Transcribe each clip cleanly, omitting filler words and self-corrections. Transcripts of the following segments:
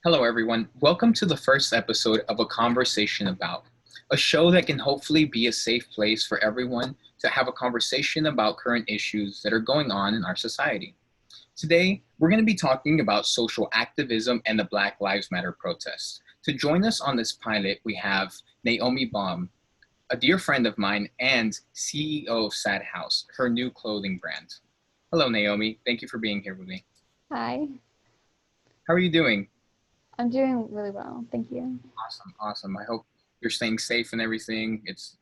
Hello, everyone. Welcome to the first episode of A Conversation About, a show that can hopefully be a safe place for everyone to have a conversation about current issues that are going on in our society. Today, we're going to be talking about social activism and the Black Lives Matter protests. To join us on this pilot, we have Naomi Baum, a dear friend of mine and CEO of S.A.D House, her new clothing brand. Hello, Naomi. Thank you for being here with me. Hi, How are you doing? I'm doing really well. Thank you. Awesome. I hope you're staying safe and everything. It's,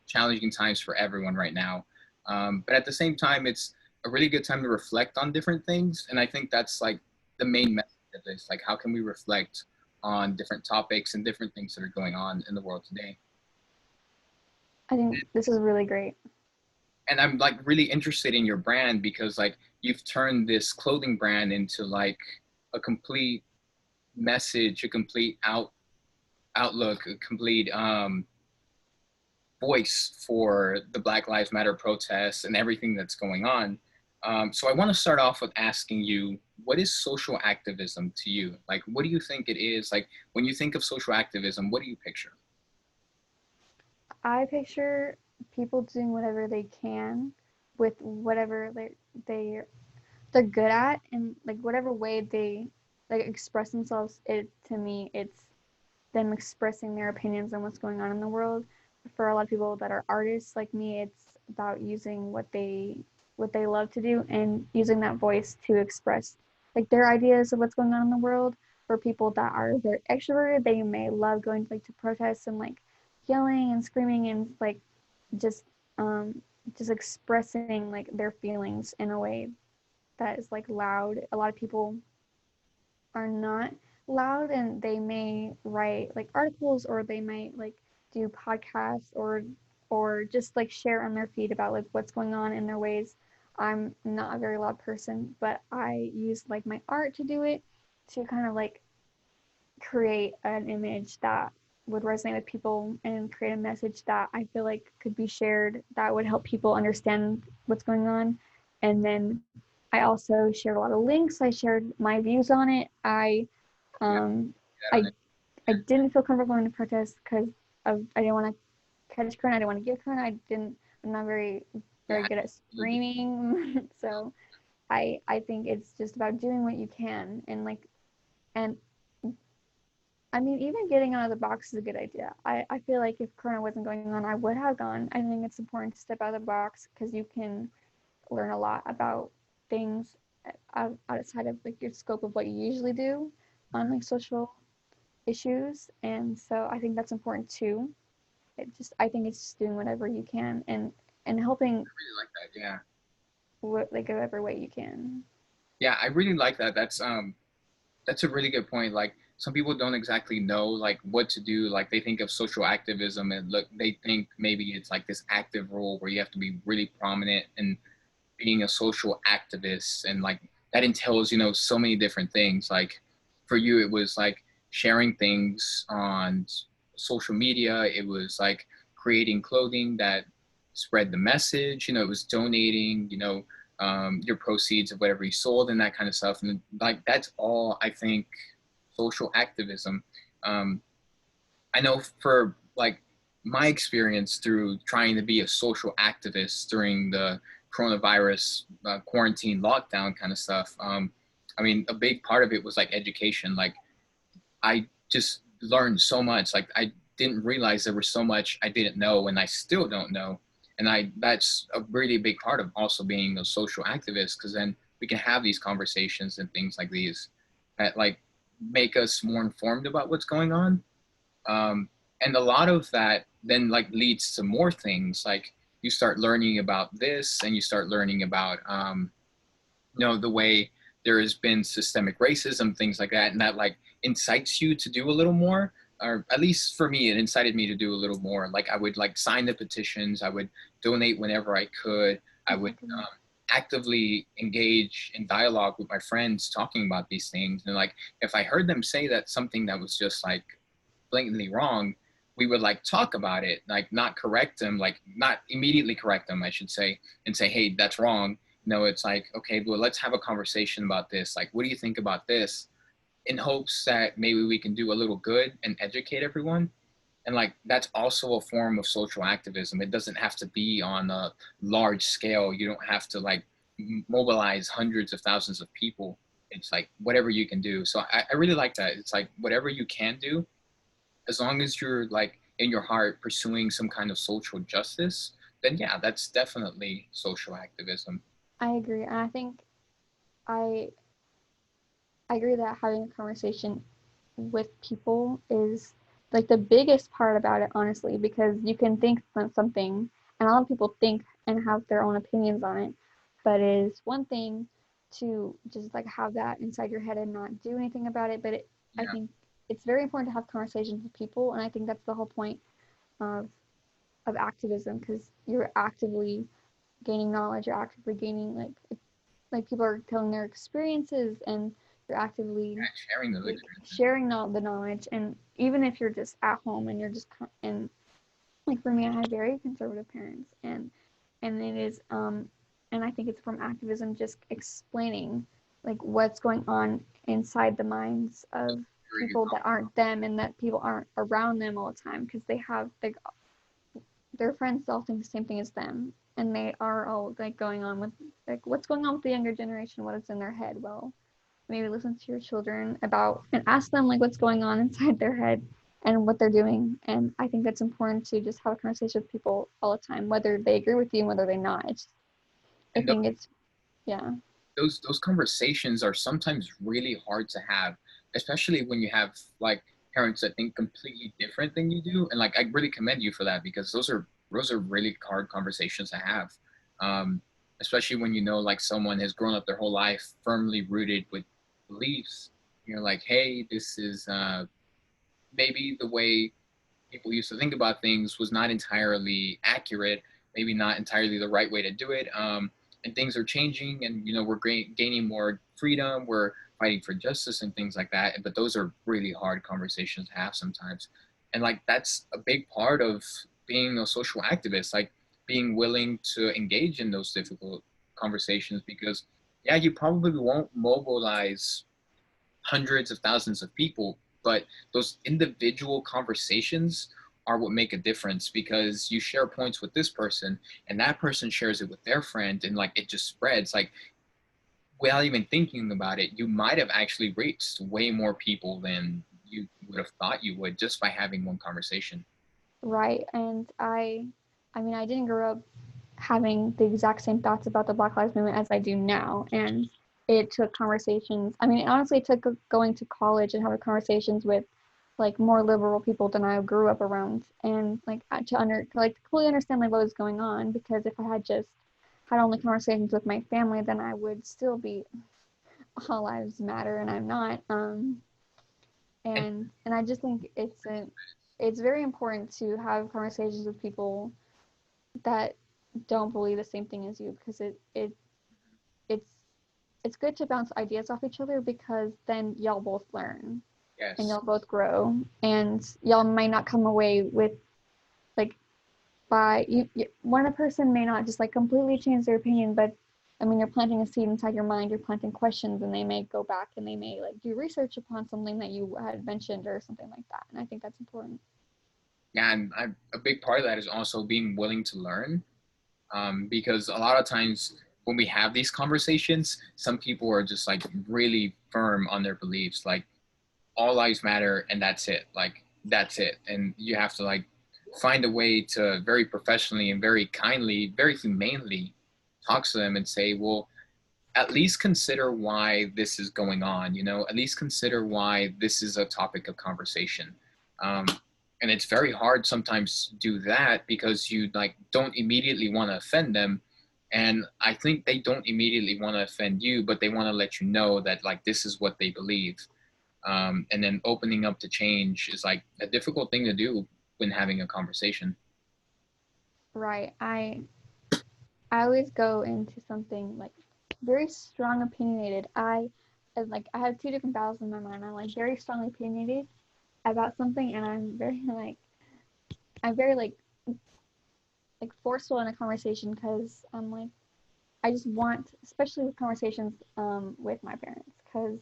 challenging times for everyone right now. But at the same time, it's a really good time to reflect on different things. And I think that's like the main message of this. Like, how can we reflect on different topics and different things that are going on in the world today? I think this is really great. And I'm like really interested in your brand because like you've turned this clothing brand into like a complete message, a complete outlook, a complete voice for the Black Lives Matter protests and everything that's going on. So I want to start off with asking you, what is social activism to you? Like, what do you think it is? Like, when you think of social activism, what do you picture? I picture people doing whatever they can with whatever they they're good at, and like whatever way they like express themselves. It to me, it's them expressing their opinions on what's going on in the world. For a lot of people that are artists like me, it's about using what they love to do and using that voice to express like their ideas of what's going on in the world. For people that are very extroverted, they may love going like to protests and like yelling and screaming and like just um just expressing like their feelings in a way that is like loud. A lot of people are not loud, and they may write like articles, or they might like do podcasts, or just like share on their feed about like what's going on in their ways. I'm not a very loud person, but I use like my art to do it, to kind of like create an image that would resonate with people and create a message that I feel like could be shared, that would help people understand what's going on. And then I also shared a lot of links. I shared my views on it. Yeah, Um yeah, I I didn't feel comfortable in the protest because I didn't want to catch corona. I didn't want to get corona. I'm not very yeah, good at absolutely. screaming. So I think it's just about doing what you can, and like, and I mean, even getting out of the box is a good idea. I feel like if Corona wasn't going on, I would have gone. I think it's important to step out of the box because you can learn a lot about things outside of like your scope of what you usually do on like social issues. And so I think that's important too. I think it's just doing whatever you can, and helping I really like that. Yeah. like whatever way you can. Yeah, I really like that. That's a really good point. Like some people don't exactly know like what to do. Like they think of social activism and look, they think maybe it's like this active role where you have to be really prominent and being a social activist, and like that entails so many different things. Like for you it was like sharing things on social media, it was like creating clothing that spread the message, it was donating, your proceeds of whatever you sold and that kind of stuff, and like that's all I think social activism. um, I know for like my experience through trying to be a social activist during the coronavirus quarantine lockdown kind of stuff. I mean, a big part of it was like education. Like I just learned so much. Like I didn't realize there was so much I didn't know, and I still don't know. And that's a really big part of also being a social activist, because then we can have these conversations and things like these that like make us more informed about what's going on. And a lot of that then like leads to more things. Like you start learning about this, and you start learning about the way there has been systemic racism, things like that, and that like incites you to do a little more. Or at least for me, it incited me to do a little more. Like I would like sign the petitions, I would donate whenever I could, I would Exactly. actively engage in dialogue with my friends talking about these things. And like if I heard them say that something that was just like blatantly wrong, we would like talk about it, like not correct them, like not immediately correct them, I should say, and say, hey, that's wrong. No, it's like, okay, well, let's have a conversation about this. Like, what do you think about this? in hopes that maybe we can do a little good and educate everyone. And like that's also a form of social activism. It doesn't have to be on a large scale. You don't have to like mobilize hundreds of thousands of people. It's like whatever you can do. So I really like that. It's like whatever you can do, as long as you're like in your heart pursuing some kind of social justice, then yeah, that's definitely social activism. I agree, and I think I I agree that having a conversation with people is like the biggest part about it, honestly, because you can think something, and a lot of people think and have their own opinions on it, but it is one thing to just like have that inside your head and not do anything about it. But I Yeah, think it's very important to have conversations with people, and I think that's the whole point of of activism, because you're actively gaining knowledge, you're actively gaining like people are telling their experiences, and you're actively sharing those like experiences. sharing the knowledge. And even if you're just at home and you're just and like for me, I have very conservative parents, and it is and I think it's from activism just explaining like what's going on inside the minds of Where you people that aren't them, and that people aren't around them all the time, because they have like their friends all think the same thing as them, and they are all like going on with like what's going on with the younger generation, what is in their head. Well, maybe listen to your children about and ask them like what's going on inside their head and what they're doing. And I think that's important to just have a conversation with people all the time, whether they agree with you and whether they not. It's I and think it's yeah. those conversations are sometimes really hard to have, especially when you have like parents that think completely different than you do. And like I really commend you for that because those are really hard conversations to have. Um, Especially when you know like someone has grown up their whole life firmly rooted with beliefs. You're like, hey, this is maybe the way people used to think about things was not entirely accurate, maybe not entirely the right way to do it. And things are changing, and you know we're gaining more freedom. We're fighting for justice and things like that. But those are really hard conversations to have sometimes, and like that's a big part of being a social activist, like being willing to engage in those difficult conversations because yeah, you probably won't mobilize hundreds of thousands of people, but those individual conversations are what make a difference because you share points with this person and that person shares it with their friend and like it just spreads like without even thinking about it you might have actually reached way more people than you would have thought you would just by having one conversation. Right. And I mean, I didn't grow up having the exact same thoughts about the Black Lives Movement as I do now. And it took conversations. I mean, it honestly took going to college and having conversations with like more liberal people than I grew up around, and like to like fully understand like what was going on. Because if I had just had only conversations with my family, then I would still be all lives matter, and I'm not. And And I just think it's very important to have conversations with people that don't believe the same thing as you, because it's it's good to bounce ideas off each other, because then y'all both learn and yes, y'all both grow, and y'all might not come away with like by one person may not just like completely change their opinion, but I mean, you're planting a seed inside your mind, you're planting questions, and they may go back and they may like do research upon something that you had mentioned or something like that. And I think that's important. yeah, and a big part of that is also being willing to learn because a lot of times when we have these conversations some people are just like really firm on their beliefs like all lives matter and that's it like that's it and you have to like find a way to very professionally and very kindly very humanely talk to them and say well at least consider why this is going on you know at least consider why this is a topic of conversation um, and it's very hard sometimes to do that because you like don't immediately want to offend them and I think they don't immediately want to offend you but they want to let you know that like this is what they believe and then opening up to change is like a difficult thing to do when having a conversation. Right. I always go into something like very strong opinionated. I have two different battles in my mind. I'm like very strongly opinionated about something, and I'm very like forceful in a conversation, because I'm like I just want, especially with conversations with my parents, because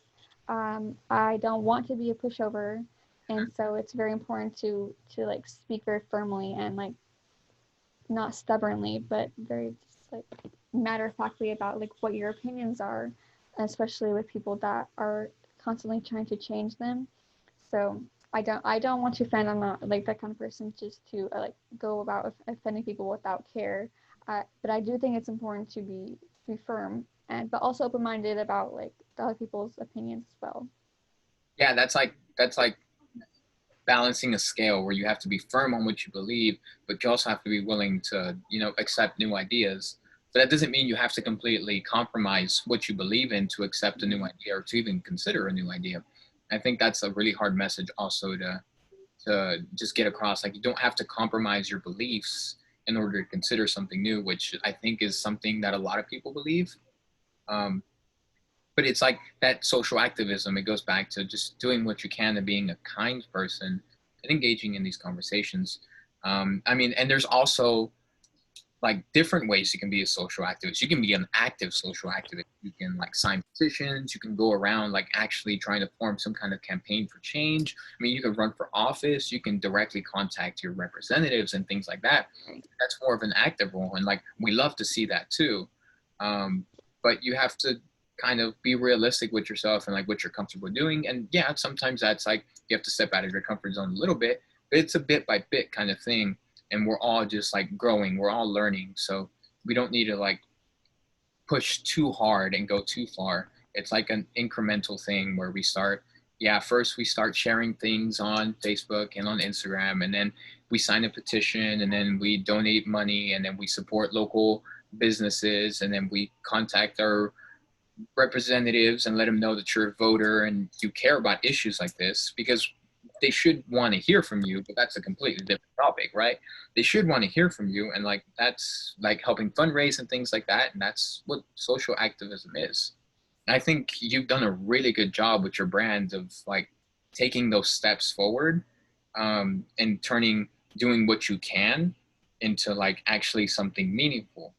I don't want to be a pushover, and so it's very important to like speak very firmly and like not stubbornly, but very just like matter of factly about like what your opinions are, especially with people that are constantly trying to change them. So I don't want to offend. I'm not like that kind of person just to like go about offending people without care. But I do think it's important to be firm and but also open minded about like the other people's opinions as well. Yeah, that's like balancing a scale where you have to be firm on what you believe, but you also have to be willing to, accept new ideas. But that doesn't mean you have to completely compromise what you believe in to accept a new idea or to even consider a new idea. I think that's a really hard message also to just get across. Like, you don't have to compromise your beliefs in order to consider something new, which I think is something that a lot of people believe. Um, but it's like that social activism. It goes back to just doing what you can and being a kind person and engaging in these conversations. I mean, and there's also like different ways you can be a social activist. You can be an active social activist. You can like sign petitions. You can go around like actually trying to form some kind of campaign for change. I mean, you can run for office. You can directly contact your representatives and things like that. Right. That's more of an active role, and like we love to see that too. But you have to kind of be realistic with yourself and like what you're comfortable doing. And yeah, sometimes that's like you have to step out of your comfort zone a little bit, but it's a bit by bit kind of thing, and we're all just like growing, we're all learning, so we don't need to like push too hard and go too far. It's like an incremental thing where we start, yeah, first we start sharing things on Facebook and on Instagram, and then we sign a petition, and then we donate money, and then we support local businesses, and then we contact our representatives and let them know that you're a voter and you care about issues like this, because they should want to hear from you. But that's a completely different topic, right? They should want to hear from you, and like that's like helping fundraise and things like that, and that's what social activism is. And I think you've done a really good job with your brand of like taking those steps forward, and turning doing what you can into like actually something meaningful.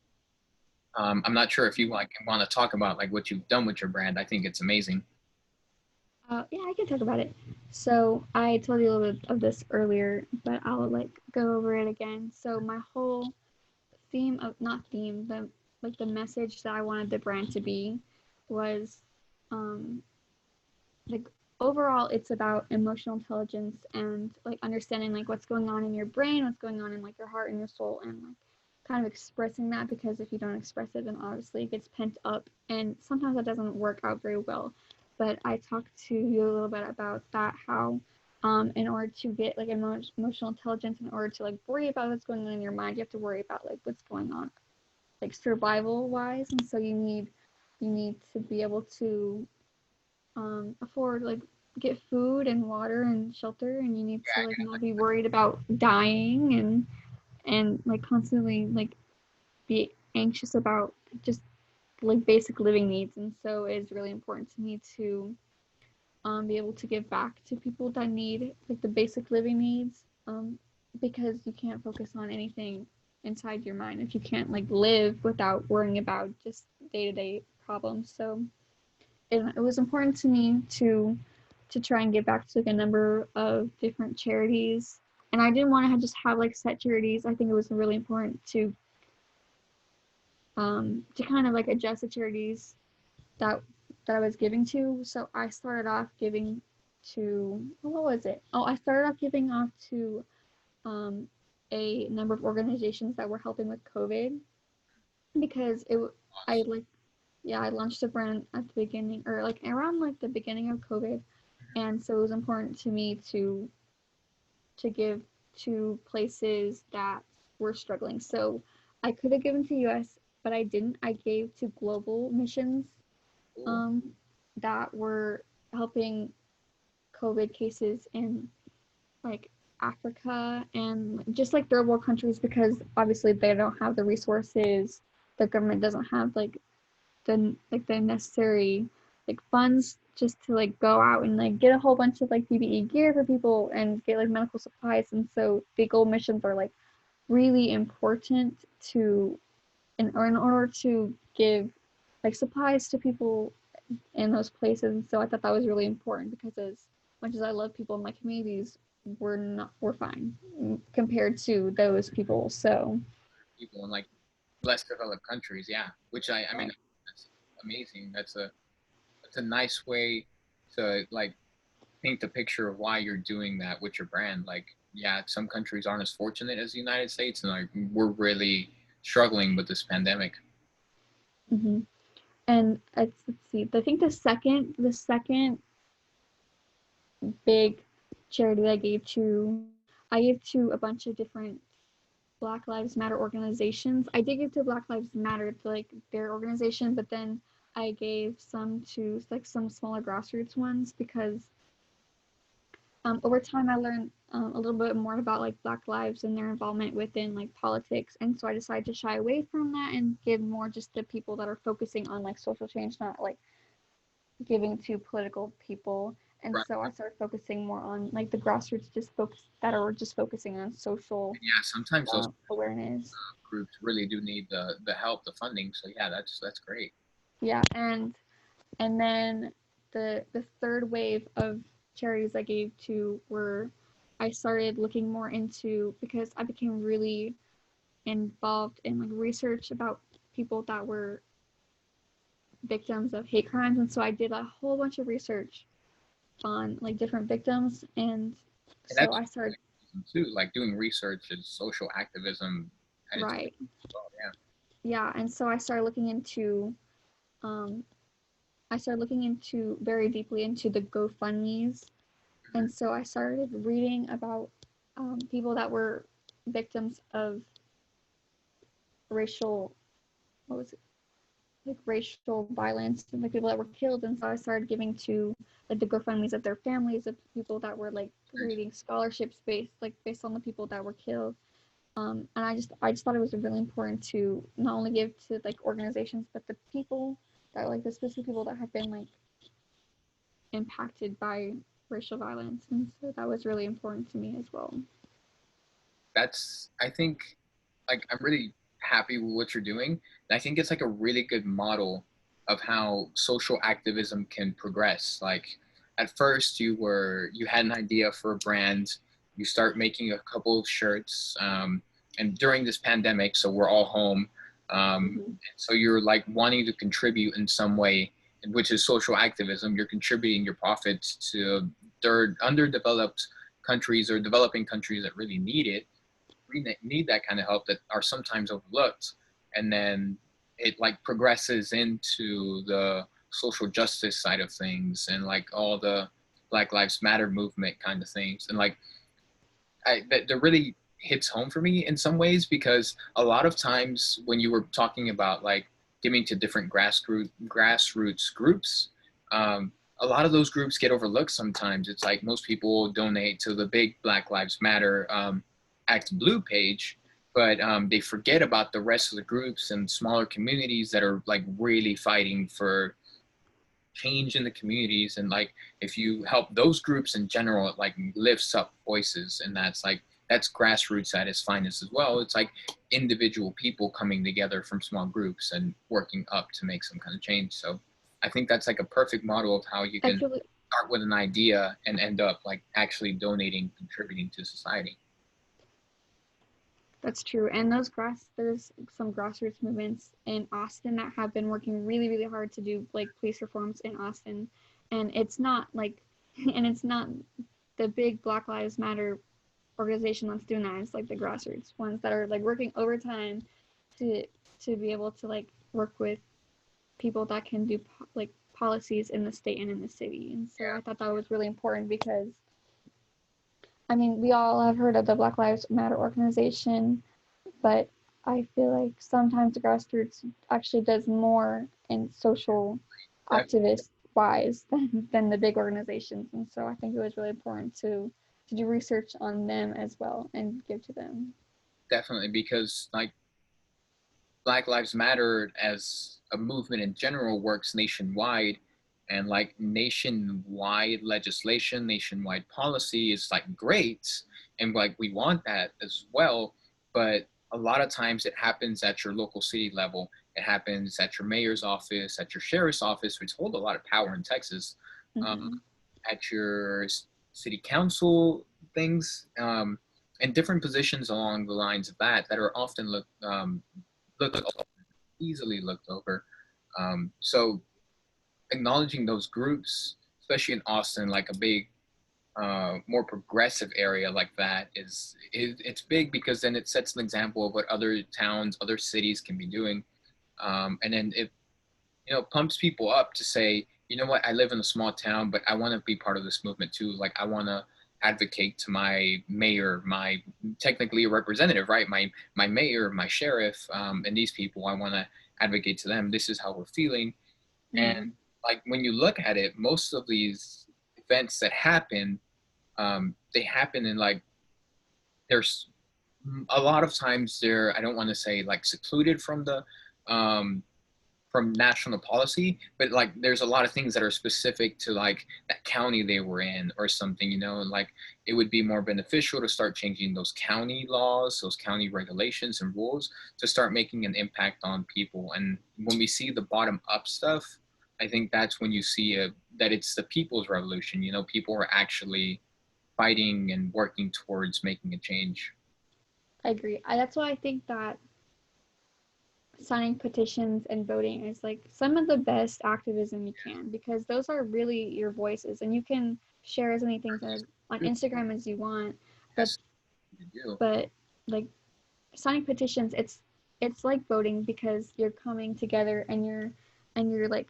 I'm not sure if you like want to talk about like what you've done with your brand. I think it's amazing. Yeah, I can talk about it. So I told you a little bit of this earlier, but I'll like go over it again. So my whole theme of not theme, the like the message that I wanted the brand to be was um like overall it's about emotional intelligence and like understanding like what's going on in your brain, what's going on in like your heart and your soul, and like kind of expressing that, because if you don't express it then obviously it gets pent up and sometimes that doesn't work out very well. But I talked to you a little bit about that, how in order to get like emotional intelligence, in order to like worry about what's going on in your mind, you have to worry about like what's going on like survival wise, and so you need to be able to afford like get food and water and shelter, and you need to like not be worried about dying and like constantly like be anxious about just like basic living needs. And so it's really important to me to be able to give back to people that need like the basic living needs, because you can't focus on anything inside your mind if you can't like live without worrying about just day-to-day problems. So it was important to me to try and get back to like a number of different charities, and I didn't want to just have like set charities. I think it was really important to kind of like adjust the charities that that I was giving to. So I started off giving to, what was it? Oh, I started off giving off to um, a number of organizations that were helping with COVID, because I like, yeah, I launched the brand at the beginning, or like around like the beginning of COVID, and so it was important to me to give to places that were struggling. So I could have given to US, but I didn't. I gave to global missions Cool. um, that were helping COVID cases in like Africa and just like third world countries, because obviously they don't have the resources. The government doesn't have the necessary like funds just to like go out and like get a whole bunch of like PPE gear for people and get like medical supplies. And so the gold missions are like really important to in order to give like supplies to people in those places. And so I thought that was really important because as much as I love people in my communities, we're fine compared to those people. So People in like less developed countries, yeah. Which I mean, right. that's amazing. That's a nice way to like paint the picture of why you're doing that with your brand. Like, yeah, some countries aren't as fortunate as the United States, and like we're really struggling with this pandemic. Mm-hmm. And let's see. I think the second big charity I gave to a bunch of different Black Lives Matter organizations. I did give to Black Lives Matter, to like their organization, but then I gave some to like some smaller grassroots ones because over time I learned a little bit more about like Black lives and their involvement within like politics, and so I decided to shy away from that and give more just to people that are focusing on like social change, not like giving to political people. And Right. so I started focusing more on like the grassroots, just focus that are just focusing on social Yeah, sometimes those awareness. groups really do need the help, the funding. So yeah, that's great. Yeah, and then the third wave of charities I gave to were I started looking more into because I became really involved in like research about people that were victims of hate crimes, and so I did a whole bunch of research on like different victims, and And so that's I started too, like doing research is social activism at its right. well, yeah. Yeah, and so um I started looking into very deeply into the GoFundMe's, and so I started reading about people that were victims of racial what was it like racial violence and like people that were killed, and so I started giving to like the GoFundMe's of their families of people that were like creating scholarships based on the people that were killed. And I just thought it was really important to not only give to like organizations, but the people that like the specific people that have been like impacted by racial violence, and so that was really important to me as well. That's I think like I'm really happy with what you're doing. And I think it's like a really good model of how social activism can progress. Like at first you had an idea for a brand, you start making a couple of shirts, and during this pandemic, so we're all home, Mm-hmm. so you're like wanting to contribute in some way, which is social activism. You're contributing your profits to third underdeveloped countries or developing countries that really need it, need that kind of help that are sometimes overlooked. And then it like progresses into the social justice side of things and like all the Black Lives Matter movement kind of things. And like that really hits home for me in some ways, because a lot of times when you were talking about like giving to different grassroots groups, um, a lot of those groups get overlooked sometimes. It's like most people donate to the big Black Lives Matter Act Blue page, but they forget about the rest of the groups and smaller communities that are like really fighting for change in the communities. And like if you help those groups in general, it like lifts up voices, and that's grassroots at its finest as well. It's like individual people coming together from small groups and working up to make some kind of change. So I think that's like a perfect model of how you can That's really start with an idea and end up like actually donating, contributing to society. That's true. And there's some grassroots movements in Austin that have been working really, really hard to do like police reforms in Austin. And it's not like, and it's not the big Black Lives Matter organization that's doing that. It's like the grassroots ones that are like working overtime to to be able to like work with people that can do like policies in the state and in the city. And so I thought that was really important because I mean, we all have heard of the Black Lives Matter organization, but I feel like sometimes the grassroots actually does more in social Yeah, activist wise than the big organizations. And so I think it was really important to do research on them as well and give to them. definitely, because like Black Lives Matter as a movement in general works nationwide, and like nationwide legislation, nationwide policy is like great, and like we want that as well. But a lot of times it happens at your local city level, It happens at your mayor's office, at your sheriff's office, which hold a lot of power in Texas, um, Mm-hmm. at your city council things, and different positions along the lines of that are often looked easily looked over. So acknowledging those groups, especially in Austin, like a big, more progressive area like that, it's big because then it sets an example of what other towns, other cities can be doing, and then it pumps people up to say, you know what, I live in a small town, but I want to be part of this movement too. Like I want to advocate to my mayor, my technically a representative, right? My mayor, my sheriff, and these people. I want to advocate to them. This is how we're feeling, and Mm-hmm. like when you look at it, most of these events that happen, they happen in like there's a lot of times they're, I don't want to say like secluded um, from national policy, but like there's a lot of things that are specific to like that county they were in or something, and like it would be more beneficial to start changing those county laws, those county regulations and rules to start making an impact on people. And when we see the bottom up stuff, I think that's when you see that it's the people's revolution. People are actually fighting and working towards making a change. I agree. That's why I think that signing petitions and voting is like some of the best activism you can, because those are really your voices, and you can share as many things as on Instagram as you want, but Yes, you do. but like signing petitions, it's like voting, because you're coming together and you're like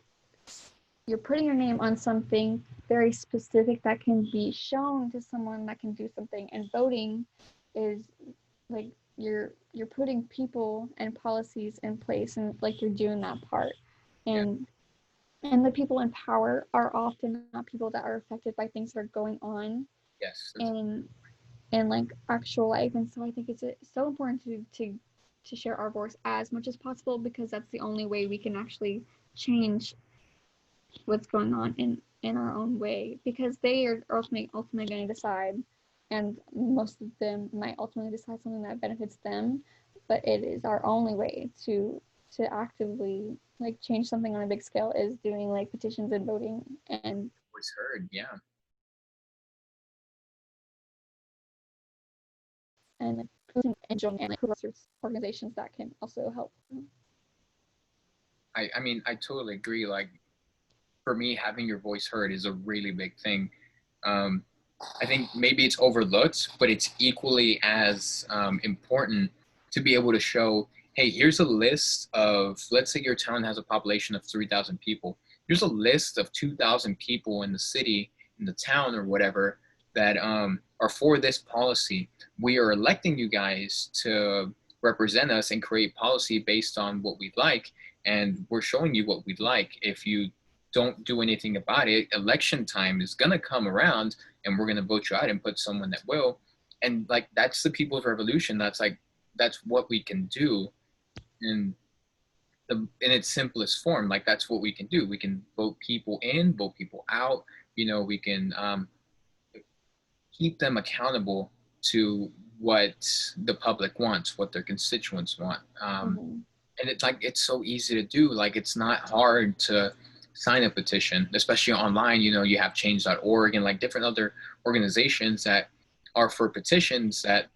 you're putting your name on something very specific that can be shown to someone that can do something. And voting is like you're putting people and policies in place, and like you're doing that part. Yeah. And the people in power are often not people that are affected by things that are going on Yes, that's in like actual life. And so I think it's so important to share our voice as much as possible, because that's the only way we can actually change what's going on in our own way, because they are ultimately going to decide, and most of them might ultimately decide something that benefits them. But it is our only way to actively like change something on a big scale, is doing like petitions and voting, always heard. Yeah. and like joining and like organizations that can also help. I mean, I totally agree. Like for me, having your voice heard is a really big thing. Um, I think maybe it's overlooked, but it's equally as important to be able to show, hey, here's a list of, let's say your town has a population of 3,000 people. Here's a list of 2,000 people in the city, in the town, or whatever, that are for this policy. We are electing you guys to represent us and create policy based on what we like. And we're showing you what we'd like. If you don't do anything about it, election time is going to come around and we're going to vote you out and put someone that will. And like that's the people's revolution. That's what we can do in in its simplest form. Like that's what we can do. We can vote people in, vote people out. We can keep them accountable to what the public wants, what their constituents want. Mm-hmm. And it's like it's so easy to do. Like it's not hard to sign a petition, especially online. You have change.org and like different other organizations that are for petitions that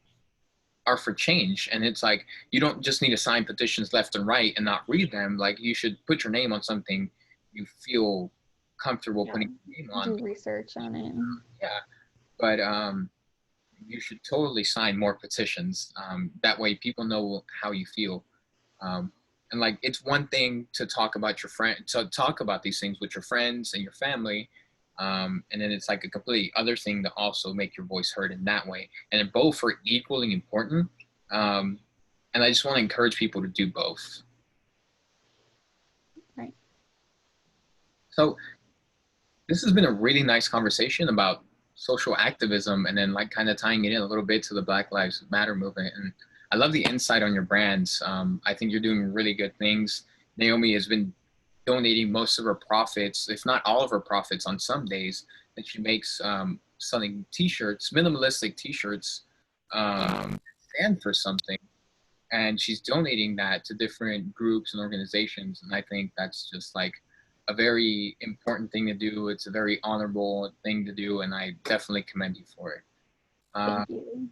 are for change. And it's like you don't just need to sign petitions left and right and not read them. Like you should put your name on something you feel comfortable Yeah, putting your name on. do research on it. Yeah, but you should totally sign more petitions. That way people know how you feel. Um, and like it's one thing to talk about to talk about these things with your friends and your family, and then it's like a completely other thing to also make your voice heard in that way. And then both are equally important. Um, and I just want to encourage people to do both. Right. So this has been a really nice conversation about social activism and then like kind of tying it in a little bit to the Black Lives Matter movement. And I love the insight on your brands. I think you're doing really good things. Naomi has been donating most of her profits, if not all of her profits, on some days that she makes selling t-shirts, minimalistic t-shirts, stand for something. and she's donating that to different groups and organizations. And I think that's just like a very important thing to do. It's a very honorable thing to do, and I definitely commend you for it. Uh, Thank you.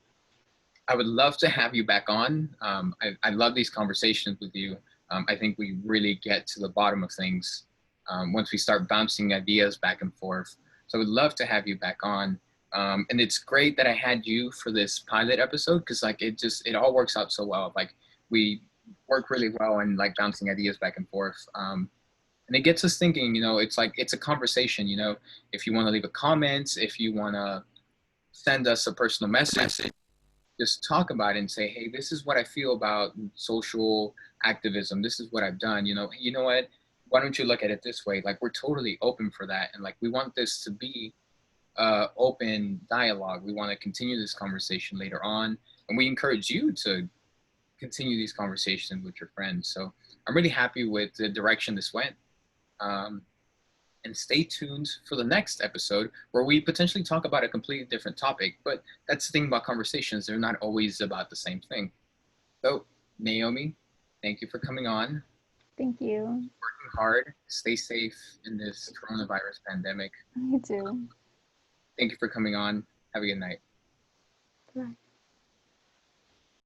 I would love to have you back on. I love these conversations with you. I think we really get to the bottom of things once we start bouncing ideas back and forth. So I would love to have you back on. And it's great that I had you for this pilot episode because like it all works out so well. Like we work really well and like bouncing ideas back and forth. And it gets us thinking, you know, it's like it's a conversation, you know, if you want to leave a comment, if you want to send us a personal message, just talk about it and say, hey, this is what I feel about social activism. This is what I've done. You know what? Why don't you look at it this way? Like we're totally open for that, and like we want this to be open dialogue. We want to continue this conversation later on, and we encourage you to continue these conversations with your friends. So I'm really happy with the direction this went. Um, and stay tuned for the next episode where we potentially talk about a completely different topic. But that's the thing about conversations, they're not always about the same thing. So, Naomi, thank you for coming on. Thank you. Working hard, stay safe in this coronavirus pandemic. Me too. Thank you for coming on. Have a good night. Bye.